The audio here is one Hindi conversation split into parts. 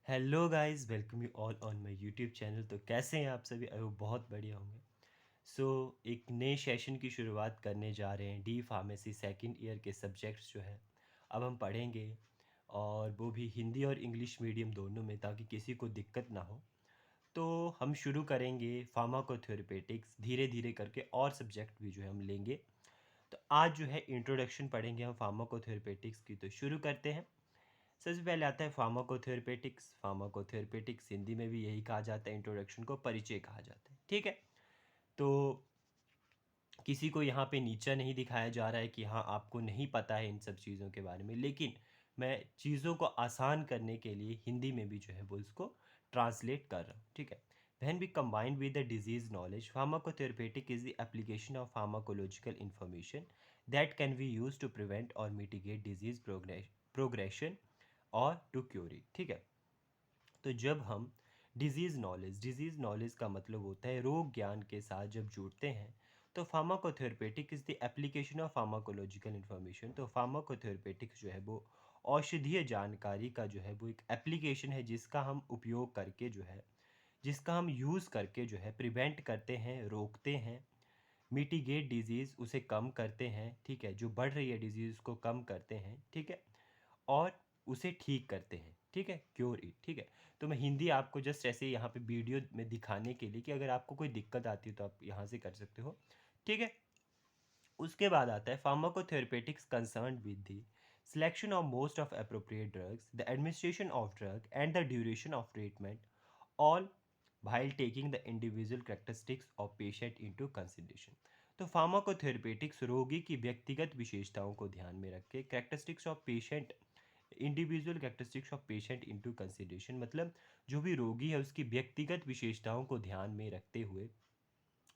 Hello guys, welcome you all on my YouTube channel. तो कैसे हैं आप सभी? आई होप बहुत बढ़िया होंगे। सो एक नए सेशन की शुरुआत करने जा रहे हैं। डी फार्मेसी सेकंड ईयर के सब्जेक्ट्स जो है अब हम पढ़ेंगे, और वो भी हिंदी और इंग्लिश मीडियम दोनों में, ताकि किसी को दिक्कत ना हो। तो हम शुरू करेंगे फार्माकोथेरेपेटिक्स, धीरे धीरे करके और सब्जेक्ट भी जो है हम लेंगे। तो आज जो है इंट्रोडक्शन पढ़ेंगे हम फार्माकोथेरेपेटिक्स की। तो शुरू करते हैं। सबसे पहले आता है फार्माकोथेरेपेटिक्स। फार्माकोथेरेपेटिक्स हिंदी में भी यही कहा जाता है, इंट्रोडक्शन को परिचय कहा जाता है, ठीक है। तो किसी को यहाँ पे नीचा नहीं दिखाया जा रहा है कि हाँ आपको नहीं पता है इन सब चीज़ों के बारे में, लेकिन मैं चीज़ों को आसान करने के लिए हिंदी में भी जो है वो इसको ट्रांसलेट कर रहा हूँ, ठीक है। When we combined with the disease knowledge, pharmacotherapeutic is the application of pharmacological information that can be used to prevent or mitigate disease progression और टू क्योर इट, ठीक है। तो जब हम डिजीज़ नॉलेज का मतलब होता है रोग ज्ञान के साथ जब जुड़ते हैं, तो pharmacotherapeutic is the application of pharmacological information. तो फार्माकोथेरेपेटिक्स जो है वो औषधीय जानकारी का जो है वो एक एप्लीकेशन है, जिसका हम उपयोग करके जो है, जिसका हम यूज़ करके जो है प्रिवेंट करते हैं, रोकते हैं, मिटिगेट डिजीज़ उसे कम करते हैं, ठीक है, जो बढ़ रही है डिजीज़ को कम करते हैं, ठीक है, और उसे ठीक करते हैं, ठीक है, क्योर इट, ठीक है। तो मैं हिंदी आपको जस्ट ऐसे यहाँ पे वीडियो में दिखाने के लिए, कि अगर आपको कोई दिक्कत आती है तो आप यहाँ से कर सकते हो, ठीक है। उसके बाद आता है pharmacotherapeutics concern with the selection of most of appropriate drugs, the administration of drug and the duration of treatment, all while taking the individual characteristics of patient into consideration। तो फार्माकोथेरेपेटिक्स रोगी की व्यक्तिगत विशेषताओं को ध्यान में रख के characteristics of patient, individual characteristics of patient into consideration, मतलब जो भी रोगी है उसकी व्यक्तिगत विशेषताओं को ध्यान में रखते हुए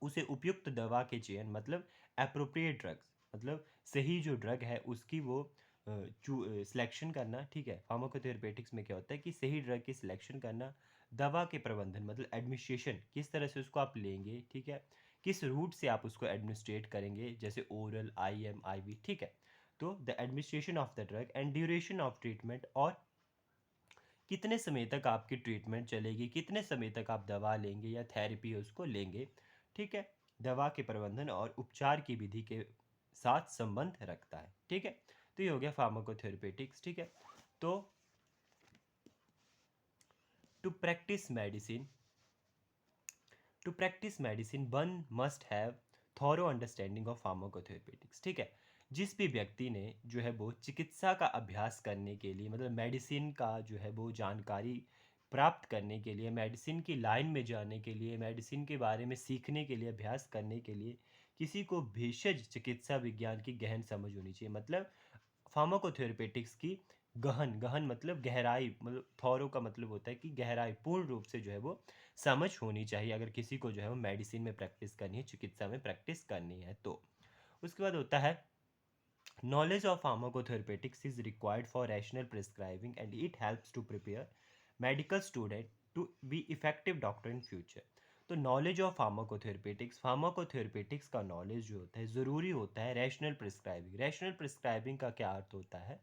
उसे उपयुक्त दवा के चयन, मतलब एप्रोप्रिएट ड्रग्स, मतलब सही जो ड्रग है उसकी वो सिलेक्शन करना, ठीक है। फार्माकोथेरेपेटिक्स में क्या होता है कि सही ड्रग की सिलेक्शन करना, दवा के प्रबंधन मतलब एडमिनिस्ट्रेशन, किस तरह से उसको आप लेंगे, ठीक है, किस रूट से आप उसको एडमिनिस्ट्रेट करेंगे, जैसे ओरल, IM, IV, ठीक है। तो the administration of the drug and duration of treatment, और कितने समय तक आपकी ट्रीटमेंट चलेगी, कितने समय तक आप दवा लेंगे या थेरेपी उसको लेंगे, ठीक है। दवा के प्रबंधन और उपचार की विधि के साथ संबंध रखता है, ठीक है। तो ये हो गया फार्माकोथेरेपेटिक्स, ठीक है। तो to practise medicine to practise medicine one must have thorough understanding of pharmacotherapeutics, ठीक है। जिस भी व्यक्ति ने जो है वो चिकित्सा का अभ्यास करने के लिए, मतलब मेडिसिन का जो है वो जानकारी प्राप्त करने के लिए, मेडिसिन की लाइन में जाने के लिए, मेडिसिन के बारे में सीखने के लिए, अभ्यास करने के लिए, किसी को भेषज चिकित्सा विज्ञान की गहन समझ होनी चाहिए। मतलब फार्माकोथेरेपेटिक्स की गहन, गहन मतलब गहराई, मतलब थॉरो का मतलब होता है कि गहराई, पूर्ण रूप से जो है वो समझ होनी चाहिए, अगर किसी को जो है वो मेडिसिन में प्रैक्टिस करनी है, चिकित्सा में प्रैक्टिस करनी है तो। उसके बाद होता है knowledge of pharmacotherapeutics is required for rational prescribing and it helps to prepare medical student to be effective doctor in future। तो नॉलेज ऑफ फार्माकोथेरेपेटिक्स का नॉलेज जो होता है ज़रूरी होता है रैशनल प्रिस्क्राइबिंग। रैशनल प्रिस्क्राइबिंग का क्या अर्थ होता है?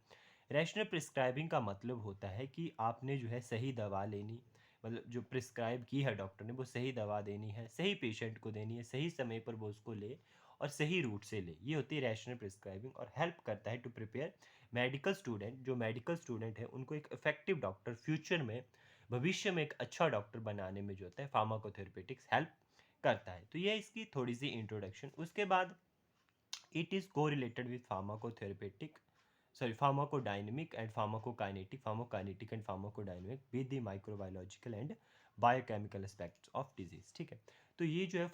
रैशनल प्रिस्क्राइबिंग का मतलब होता है कि आपने जो है सही दवा लेनी, मतलब जो प्रिस्क्राइब की है डॉक्टर ने वो सही दवा देनी है, सही पेशेंट को देनी है, सही समय पर वो उसको ले और सही रूट से ले। ये होती है रैशनल प्रिस्क्राइबिंग, और हेल्प करता है टू प्रिपेयर मेडिकल स्टूडेंट, जो मेडिकल स्टूडेंट है उनको एक इफेक्टिव डॉक्टर, फ्यूचर में, भविष्य में एक अच्छा डॉक्टर बनाने में जो होता है फार्माकोथेरेपेटिक्स हेल्प करता है। तो ये इसकी थोड़ी सी इंट्रोडक्शन। उसके बाद it is correlated with pharmacotherapeutic, sorry, pharmacodynamic and pharmacokinetic and pharmacodynamic with the microbiological and biochemical aspects of disease, ठीक है। तो ये जो है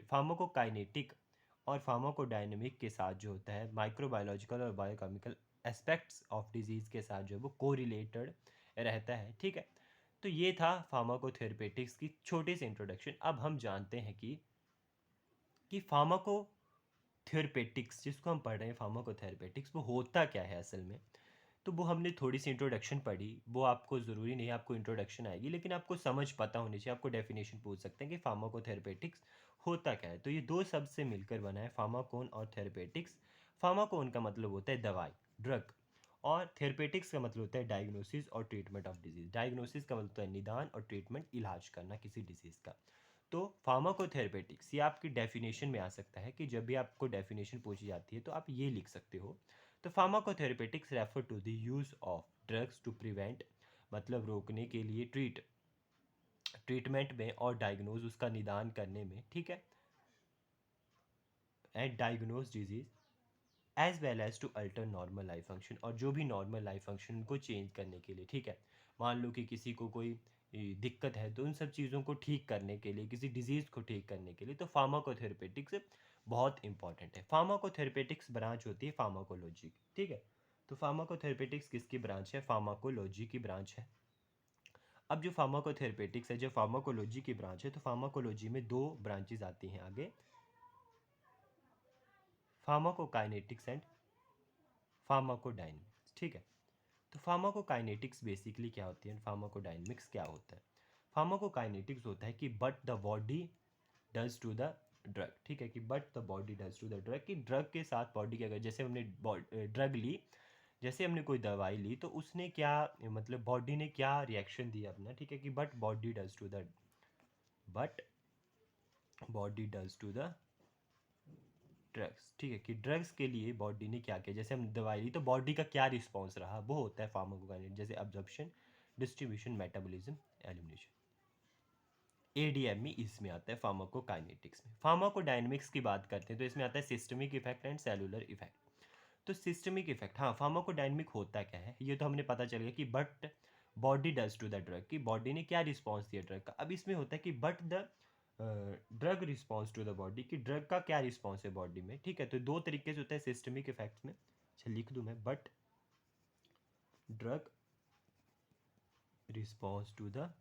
फार्माकोकाइनेटिक और फार्माकोडायनेमिक के साथ जो होता है, माइक्रोबायोलॉजिकल और बायोकेमिकल एस्पेक्ट्स ऑफ डिजीज़ के साथ जो है वो कोरिलेटेड रहता है, ठीक है। तो ये था फार्माकोथेरेपेटिक्स की छोटी सी इंट्रोडक्शन। अब हम जानते हैं कि फार्माकोथेरेपेटिक्स जिसको हम पढ़ रहे हैं, फार्माकोथेरेपेटिक्स, वो होता क्या है असल में। तो वो हमने थोड़ी सी इंट्रोडक्शन पढ़ी, वो आपको ज़रूरी नहीं है आपको इंट्रोडक्शन आएगी, लेकिन आपको समझ पता होनी चाहिए। आपको डेफिनेशन पूछ सकते हैं कि फार्माकोथेरेपेटिक्स होता क्या है। तो ये दो शब्द से मिलकर बना है, फार्माकोन और थेरेपेटिक्स। फार्माकोन का मतलब होता है दवाई, ड्रग, और थेरेपेटिक्स का मतलब होता है डायग्नोसिस और ट्रीटमेंट ऑफ डिजीज। डायग्नोसिस का मतलब होता है निदान और ट्रीटमेंट इलाज करना किसी डिजीज का। तो फार्माकोथेरेपेटिक्स ये आपकी डेफिनेशन में आ सकता है कि जब भी आपको डेफिनेशन पूछी जाती है तो आप ये लिख सकते हो। तो pharmacotherapeutics refer to the use of drugs to prevent, मतलब रोकने के लिए, ट्रीटमेंट में और डायग्नोज उसका निदान करने में, ठीक है, and diagnose disease as well as to alter normal life function, और जो भी नॉर्मल लाइफ फंक्शन को चेंज करने के लिए, ठीक है। मान लो कि किसी को कोई दिक्कत है तो उन सब चीज़ों को ठीक करने के लिए, किसी डिजीज़ को ठीक करने के लिए, तो फार्माकोथेरेपेटिक्स बहुत इंपॉर्टेंट है। फार्माकोथेरेपेटिक्स ब्रांच होती है फार्माकोलॉजी की, ठीक है। तो फार्माकोथेरेपेटिक्स किसकी ब्रांच है? फार्माकोलॉजी की ब्रांच है। अब जो फार्माकोथेरेपेटिक्स है, जो फार्माकोलॉजी की ब्रांच है, तो फार्माकोलॉजी में दो ब्रांचेज आती हैं आगे, फार्माकोकाइनेटिक्स एंड फार्माकोडायनेमिक्स, ठीक है। तो फार्माकोकाइनेटिक्स बेसिकली क्या होती है, फार्माकोडायनेमिक्स क्या होता है? फार्माकोकाइनेटिक्स होता है कि what the body does to the drug, ठीक है, कि what the body does to the drug, कि ड्रग के साथ बॉडी क्या, जैसे हमने ड्रग ली, जैसे हमने कोई दवाई ली तो उसने क्या, मतलब बॉडी ने क्या रिएक्शन दिया अपना, ठीक है, कि what body does to the drugs, ठीक है, कि ड्रग्स के लिए बॉडी ने क्या किया, जैसे हम दवाई ली तो बॉडी का क्या रिस्पॉन्स रहा, वो होता है फार्माकोकाइनेटिक्स, जैसे absorption, distribution, metabolism, elimination. ADME इसमें आता है फार्माकोकाइनेटिक्स में। फार्माकोडायनेमिक्स की बात करते हैं तो इसमें आता है systemic effect and cellular effect. तो सिस्टमिक इफेक्ट, हाँ, फार्माकोडायनेमिक होता क्या है ये तो हमने पता चल गया कि what body does to the drug, की बॉडी ने क्या रिस्पॉन्स दिया ड्रग का। अब इसमें होता है कि what the drug response to the body, की ड्रग का क्या रिस्पॉन्स है बॉडी में, ठीक है। तो दो तरीके से होता है सिस्टमिक इफेक्ट्स में। अच्छा, लिख दूं मैं, what drug response to the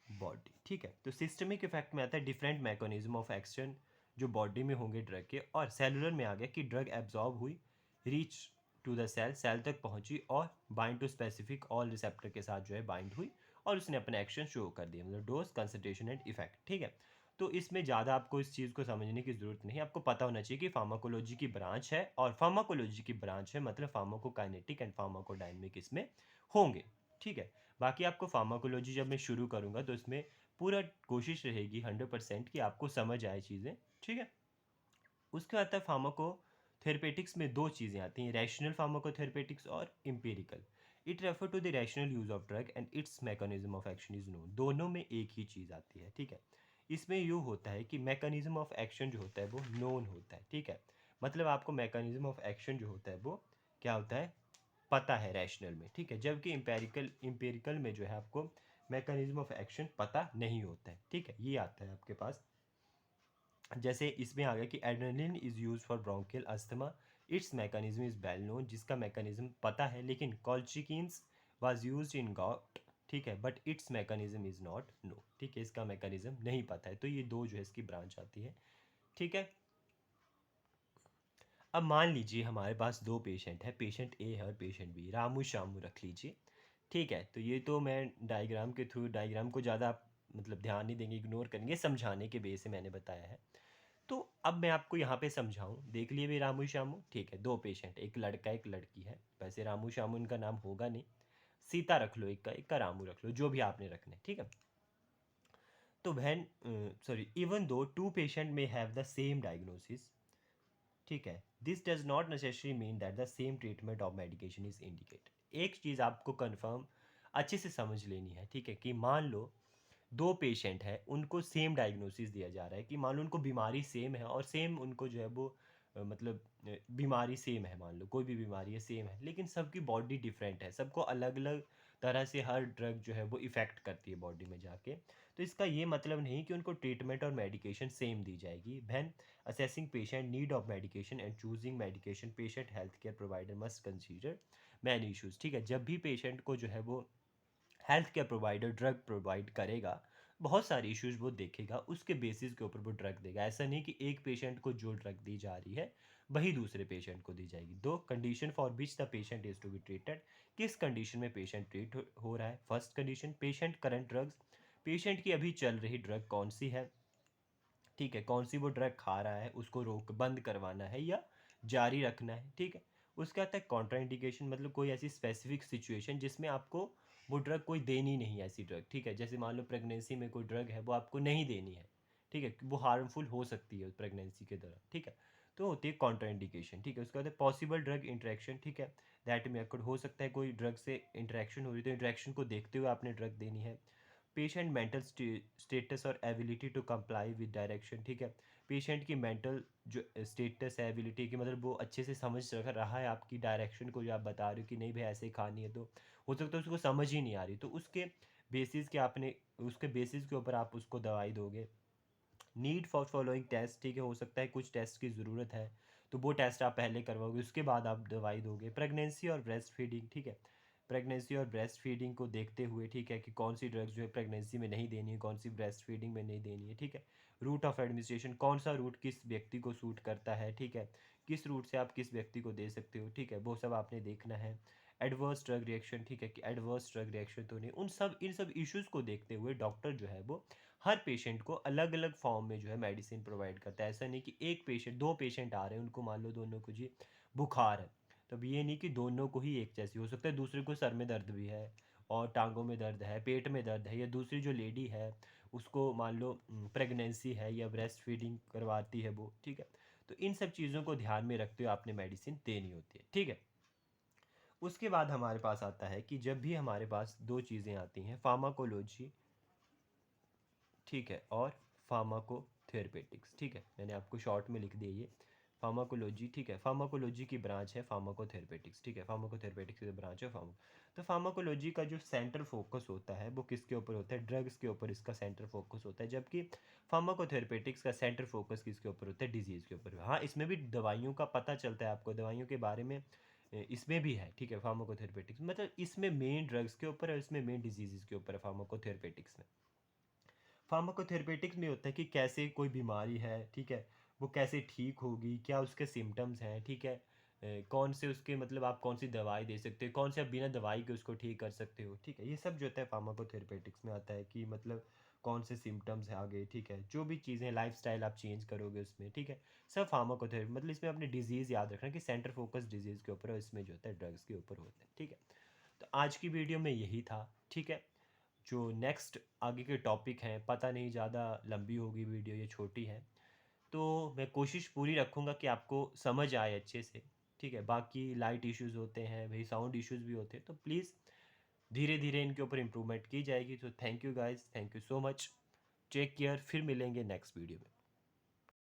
body, ठीक है। तो सिस्टमिक इफेक्ट में आता है डिफरेंट मैकेनिज्म ऑफ एक्शन जो बॉडी में होंगे ड्रग के, और सेलुलर में आ गया कि ड्रग एब्जॉर्ब हुई, reach to the cell, cell तक पहुंची, और bind to specific all receptor के साथ जो है बाइंड हुई, और उसने अपने एक्शन शो कर दिए, मतलब डोज, कंसंट्रेशन एंड इफेक्ट, ठीक है। तो इसमें ज़्यादा आपको इस चीज़ को समझने की ज़रूरत नहीं, आपको पता होना चाहिए कि फार्माकोलॉजी की ब्रांच है, और फार्माकोलॉजी की ब्रांच है मतलब फार्माकोकाइनेटिक एंड फार्माकोडायनेमिक इसमें होंगे, ठीक है। बाकी आपको फार्माकोलॉजी जब मैं शुरू करूँगा तो इसमें पूरा कोशिश रहेगी 100% कि आपको समझ आए चीज़ें, ठीक है। उसके बाद है फार्माको थेरेपेटिक्स में दो चीज़ें आती हैं, रैशनल फार्माकोथेरेपेटिक्स और empirical. It refer to the rational use of drug and its mechanism of action is known. दोनों में एक ही चीज़ आती है, ठीक है। इसमें यूँ होता है कि मैकेनिज्म ऑफ एक्शन जो होता है वो नोन होता है, ठीक है। मतलब आपको मैकेनिज्म ऑफ एक्शन जो होता है वो क्या होता है, पता है रैशनल में, ठीक है। जबकि इम्पेरिकल में जो है आपको मैकेनिज्म ऑफ एक्शन पता नहीं होता है, ठीक है। ये आता है आपके पास, जैसे इसमें आ गया कि adrenaline is use for bronchial asthma, it's mechanism is well known, जिसका मैकेनिज्म पता है, लेकिन कॉल्चिकिन्स वाज यूज्ड इन गॉट, ठीक है, but it's mechanism is not know, ठीक है, इसका मैकेनिज्म नहीं पता है। तो ये दो जो है इसकी ब्रांच आती है, ठीक है। अब मान लीजिए हमारे पास दो पेशेंट है, पेशेंट ए है और पेशेंट बी, रामू शामू रख लीजिए, ठीक है। तो ये तो मैं डायग्राम के थ्रू, डायग्राम को ज़्यादा आप मतलब ध्यान नहीं देंगे, इग्नोर करेंगे, समझाने के बेस से मैंने बताया है। तो अब मैं आपको यहाँ पे समझाऊँ, देख लिए भी रामू शामू, ठीक है, दो पेशेंट, एक लड़का एक लड़की है, वैसे रामू शामू इनका नाम होगा नहीं, सीता रख लो, एक का रामू रख लो, जो भी आपने रखना है, ठीक है। तो बहन, sorry, even though two patient may have the same diagnosis, ठीक है, this does not necessary mean that the same treatment of medication is indicated. एक चीज़ आपको कंफर्म अच्छे से समझ लेनी है, ठीक है, कि मान लो दो पेशेंट है, उनको सेम डायग्नोसिस दिया जा रहा है, कि मान लो उनको बीमारी सेम है और सेम उनको जो है वो मतलब बीमारी सेम है, मान लो कोई भी बीमारी है सेम है, लेकिन सबकी बॉडी डिफरेंट है, सबको अलग अलग तरह से हर ड्रग जो है वो इफ़ेक्ट करती है बॉडी में जाके। तो इसका ये मतलब नहीं कि उनको ट्रीटमेंट और मेडिकेशन सेम दी जाएगी। When assessing patient need of medication and choosing medication, patient health care provider must consider many issues, ठीक है। जब भी पेशेंट को जो है वो health care provider drug provide करेगा, बहुत सारे इश्यूज वो देखेगा, उसके बेसिस के ऊपर वो ड्रग देगा। ऐसा नहीं कि एक पेशेंट को जो ड्रग दी जा रही है वही दूसरे पेशेंट को दी जाएगी। दो condition for which the patient is to be treated, किस कंडीशन में पेशेंट ट्रीट हो रहा है। First condition, patient current drugs, patient की अभी चल रही ड्रग कौन सी है, ठीक है, कौन सी वो ड्रग खा रहा है, उसको रोक बंद करवाना है या जारी रखना है, ठीक है। उसके आता है कॉन्ट्राइंडिकेशन, मतलब कोई ऐसी स्पेसिफिक सिचुएशन जिसमें आपको वो ड्रग कोई देनी नहीं है, ऐसी ड्रग, ठीक है। जैसे मान लो प्रेगनेंसी में कोई ड्रग है वो आपको नहीं देनी है, ठीक है, वो हार्मफुल हो सकती है प्रेगनेंसी के दौरान, ठीक है। तो होती है कॉन्ट्राइंडिकेशन, ठीक है। उसके बाद है पॉसिबल ड्रग इंटरेक्शन, ठीक है। दैट में अकड़ हो सकता है कोई ड्रग से इंटरेक्शन हो रही, तो इंटरेक्शन को देखते हुए आपने ड्रग देनी है। पेशेंट मेंटल स्टेटस और ability to comply with direction, ठीक है। पेशेंट की मेंटल जो स्टेटस है, एबिलिटी की, मतलब वो अच्छे से समझ रहा है आपकी डायरेक्शन को, जो आप बता रहे हो कि नहीं भाई ऐसे ही खानी है, तो हो सकता है उसको समझ ही नहीं आ रही, तो उसके बेसिस के ऊपर आप उसको दवाई दोगे। नीड फॉर फॉलोइंग टेस्ट, ठीक है, हो सकता है कुछ टेस्ट की ज़रूरत है, तो वो टेस्ट आप पहले करवाओगे, उसके बाद आप दवाई दोगे। प्रेगनेंसी और ब्रेस्ट फीडिंग, ठीक है। प्रेगनेंसी और ब्रेस्ट फीडिंग को देखते हुए, ठीक है, कि कौन सी ड्रग्स जो है प्रेगनेंसी में नहीं देनी है, कौन सी ब्रेस्ट फीडिंग में नहीं देनी है, ठीक है। रूट ऑफ एडमिनिस्ट्रेशन, कौन सा रूट किस व्यक्ति को सूट करता है, ठीक है, किस रूट से आप किस व्यक्ति को दे सकते हो, ठीक है, वो सब आपने देखना है। एडवर्स ड्रग रिएक्शन, ठीक है, कि एडवर्स ड्रग रिएक्शन तो नहीं, इन सब इश्यूज़ को देखते हुए डॉक्टर जो है वो हर पेशेंट को अलग अलग फॉर्म में जो है मेडिसिन प्रोवाइड करता है। ऐसा नहीं कि एक पेशेंट, दो पेशेंट आ रहे हैं, उनको मान लो दोनों को जी बुखार है, तो अब ये नहीं कि दोनों को ही एक जैसी, हो सकता है दूसरे को सर में दर्द भी है और टांगों में दर्द है, पेट में दर्द है, या दूसरी जो लेडी है उसको मान लो प्रेगनेंसी है या ब्रेस्ट फीडिंग करवाती है वो, ठीक है। तो इन सब चीज़ों को ध्यान में रखते हुए आपने मेडिसिन देनी होती है, ठीक है। उसके बाद हमारे पास आता है कि जब भी हमारे पास दो चीज़ें आती हैं, फार्माकोलॉजी, ठीक है, और फार्माकोथेरेपेटिक्स, ठीक है, मैंने आपको शॉर्ट में लिख दिया ये फार्माकोलॉजी, ठीक है। फार्माकोलॉजी की ब्रांच है फार्माकोथेरेपेटिक्स, ठीक है, फार्माकोथेरेपेटिक्स की ब्रांच है तो फार्माकोलॉजी का जो सेंटर फोकस होता है वो किसके ऊपर होता है, ड्रग्स के ऊपर इसका सेंटर फोकस होता है, जबकि फार्माकोथेरेपेटिक्स का सेंटर फोकस किसके ऊपर होता है, डिजीज़ के ऊपर। हाँ, इसमें भी दवाइयों का पता चलता है आपको, दवाइयों के बारे में इसमें भी है, ठीक है। फार्माकोथेरेपेटिक्स मतलब इसमें मेन ड्रग्स के ऊपर है, इसमें मेन डिजीज़ के ऊपर है फार्माकोथेरेपेटिक्स में। फार्माकोथेरेपेटिक्स में होता है कि कैसे कोई बीमारी है, ठीक है, वो कैसे ठीक होगी, क्या उसके सिम्टम्स हैं, ठीक है, कौन से उसके मतलब आप कौन सी दवाई दे सकते हो, कौन से आप बिना दवाई के उसको ठीक कर सकते हो, ठीक है। ये सब जो होता है फार्माकोथेरेपेटिक्स में आता है कि मतलब कौन से सिम्टम्स है आगे, ठीक है, जो भी चीज़ें लाइफस्टाइल आप चेंज करोगे उसमें, ठीक है, सब फार्माकोथेरेपी, मतलब इसमें अपने डिजीज़ याद रखना कि सेंटर फोकस डिजीज़ के ऊपर है, इसमें जो होता है ड्रग्स के ऊपर होता है, ठीक है। तो आज की वीडियो में यही था, ठीक है। जो नेक्स्ट आगे के टॉपिक हैं, पता नहीं ज़्यादा लंबी होगी वीडियो या छोटी है, तो मैं कोशिश पूरी रखूँगा कि आपको समझ आए अच्छे से, ठीक है। बाकी लाइट इश्यूज़ होते हैं भाई, साउंड इश्यूज़ भी होते हैं, तो प्लीज़ धीरे धीरे इनके ऊपर इम्प्रूवमेंट की जाएगी। तो thank you guys, thank you so much, take care, फिर मिलेंगे नेक्स्ट वीडियो में।